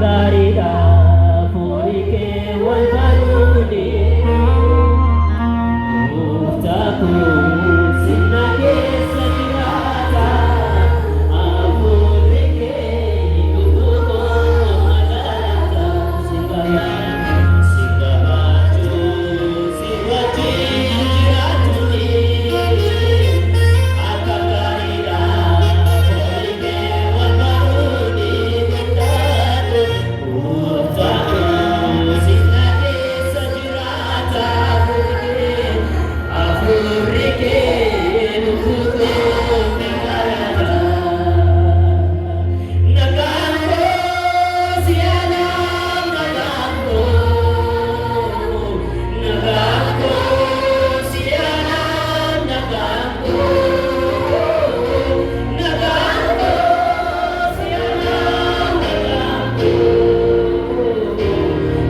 gaariidha furii kee wal baruuni gooftaa koo sirna keessa jiraata hafuurri kee ni dhufu magaalata si gabaachuu si wajjin jiraatuni akka gaariidha furii kee wal baruuni gooftaa koo sirna keessa jiraata hafuurri kee ni dhufu magaalata nagaan koo si'aana nagaan koo si'aana nagaan koo si'aana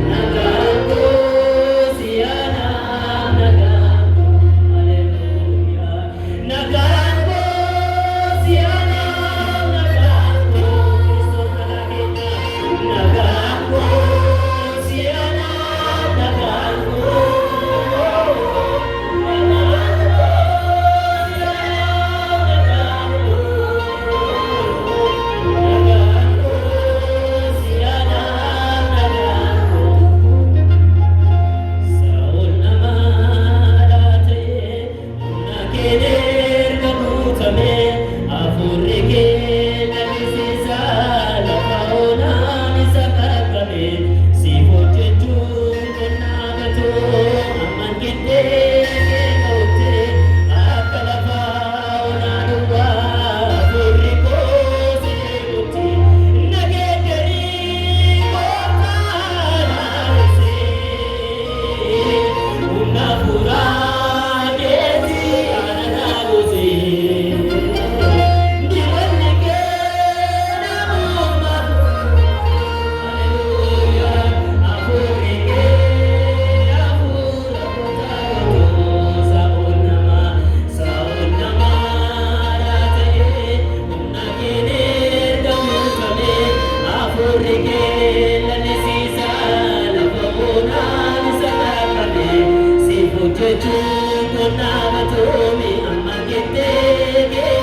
nagaan koo si'aana nagaan koo haleluuyaa nagaan koo si'aana nagaan koo Kiristoos nagaagenya nagaan koo si'aana nagaan koo Saa'ol namaadhaa ta'e humna keen erga guutame hafuurri kee lakkisiisa lafa onaan isa qaqqabe siif hojjechuun qonnaa gatoo amman giddee kee ta'utte akka lafa onaa duwwaa hafuurri koo si eegutti nageeddarii gooftaa naafisee humna hafuuraa keetii ana naagusee dibanni kee namummaa haleluuyaa hafuurri kee hafuura kotaagatoo Saa'ol namaadhaa ta'e humna keen erga guutame hafuurri kee lakkisiisa lafa onaan isa qaqqabe siif hojjechuun qonnaa gatoomi amma giddee kee